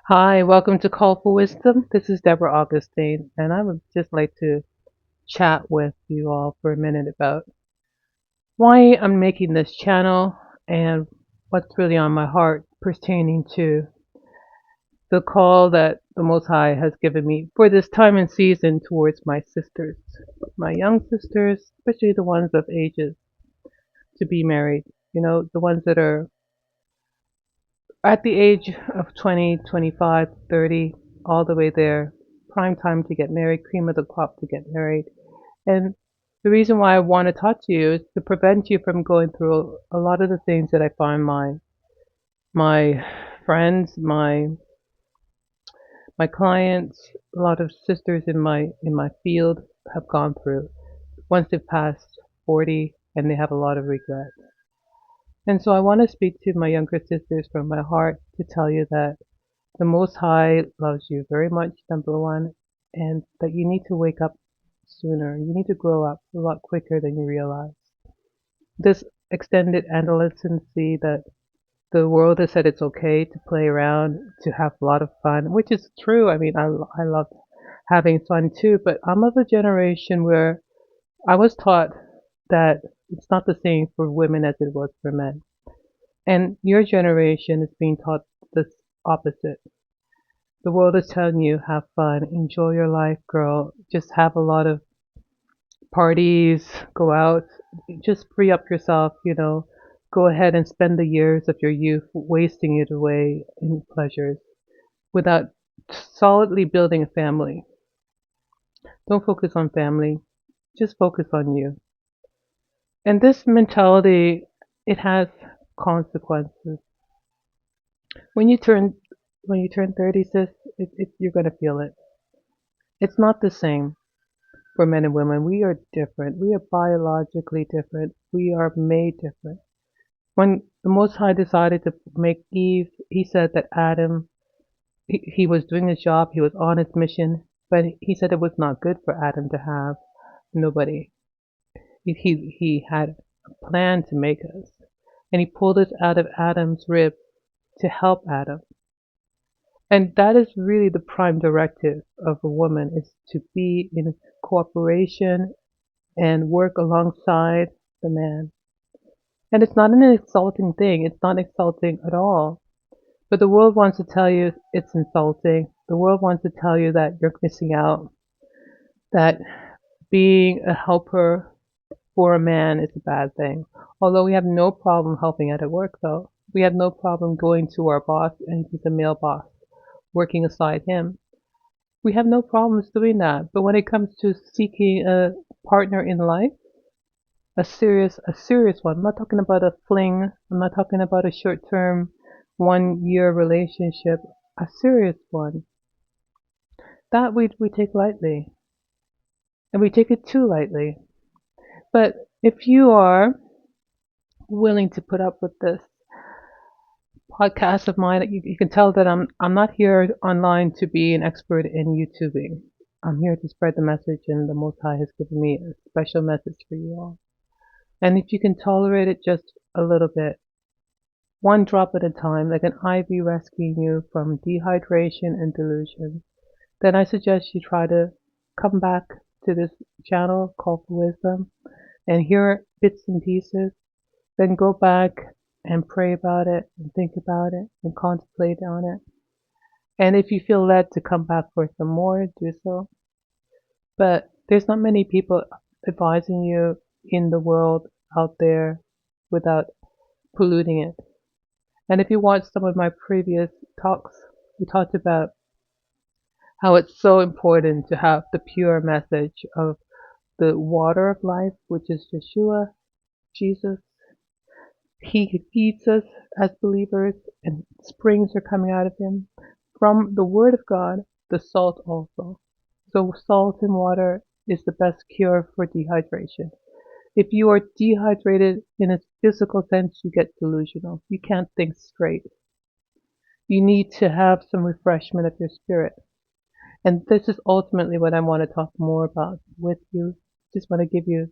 Hi, welcome to Call for Wisdom. This is Deborah Augustine, and I would just like to chat with you all for a minute about why I'm making this channel and what's really on my heart pertaining to the call that the Most High has given me for this time and season towards my sisters, my young sisters, especially the ones of ages to be married. The ones that are at the age of 20, 25, 30, all the way there, prime time to get married, cream of the crop to get married. And the reason why I want to talk to you is to prevent you from going through a lot of the things that I find my friends, my clients, a lot of sisters in my field have gone through once they've passed 40 and they have a lot of regret. And so I want to speak to my younger sisters from my heart to tell you that the Most High loves you very much, number one, and that you need to wake up sooner. You need to grow up a lot quicker than you realize. This extended adolescency that the world has said it's okay to play around, to have a lot of fun, which is true. I mean, I love having fun too, but I'm of a generation where I was taught that it's not the same for women as it was for men. And your generation is being taught this opposite. The world is telling you, have fun, enjoy your life, girl. Just have a lot of parties, go out, just free up yourself, Go ahead and spend the years of your youth wasting it away in pleasures without solidly building a family. Don't focus on family, just focus on you. And this mentality, it has consequences. When you turn when you turn 30, sis, you're gonna feel it. It's not the same for men and women. We are different. We are biologically different. We are made different. When the Most High decided to make Eve, he said that Adam, he was doing his job, he was on his mission, but he said it was not good for Adam to have nobody. He had a plan to make us, and he pulled us out of Adam's rib to help Adam. And that is really the prime directive of a woman, is to be in cooperation and work alongside the man. And it's not an insulting thing. It's not insulting at all. But the world wants to tell you it's insulting. The world wants to tell you that you're missing out, that being a helper for a man is a bad thing. Although we have no problem helping out at work, though. We have no problem going to our boss, and he's a male boss, working aside him. We have no problems doing that. But when it comes to seeking a partner in life, a serious one. I'm not talking about a fling. I'm not talking about a short-term 1 year relationship. A serious one. That we take lightly. And we take it too lightly. But if you are willing to put up with this podcast of mine, you can tell that I'm not here online to be an expert in YouTubing. I'm here to spread the message, and the Most High has given me a special message for you all. And if you can tolerate it just a little bit, one drop at a time, like an IV rescuing you from dehydration and delusion, then I suggest you try to come back to this channel, Call for Wisdom, and hear bits and pieces. Then go back and pray about it and think about it and contemplate on it. And if you feel led to come back for some more, do so. But there's not many people advising you in the world out there without polluting it. And if you watch some of my previous talks, we talked about how it's so important to have the pure message of the water of life, which is Yeshua, Jesus. He feeds us as believers, and springs are coming out of him. From the Word of God, the salt also. So salt and water is the best cure for dehydration. If you are dehydrated in a physical sense, you get delusional. You can't think straight. You need to have some refreshment of your spirit. And this is ultimately what I want to talk more about with you. Just want to give you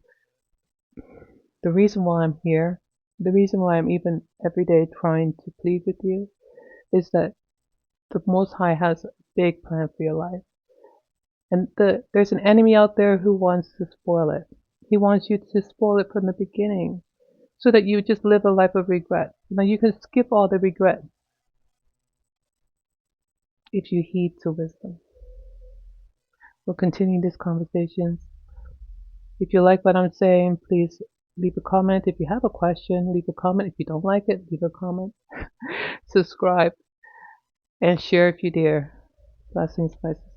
the reason why I'm here, the reason why I'm even every day trying to plead with you is that The Most High has a big plan for your life. And there's an enemy out there who wants to spoil it. He wants you to spoil it from the beginning so that you just live a life of regret. Now you can skip all the regret if you heed to wisdom. We'll continue this conversation. If you like what I'm saying, please leave a comment. If you have a question, leave a comment. If you don't like it, leave a comment. Subscribe and share if you dare. Blessings, blessings.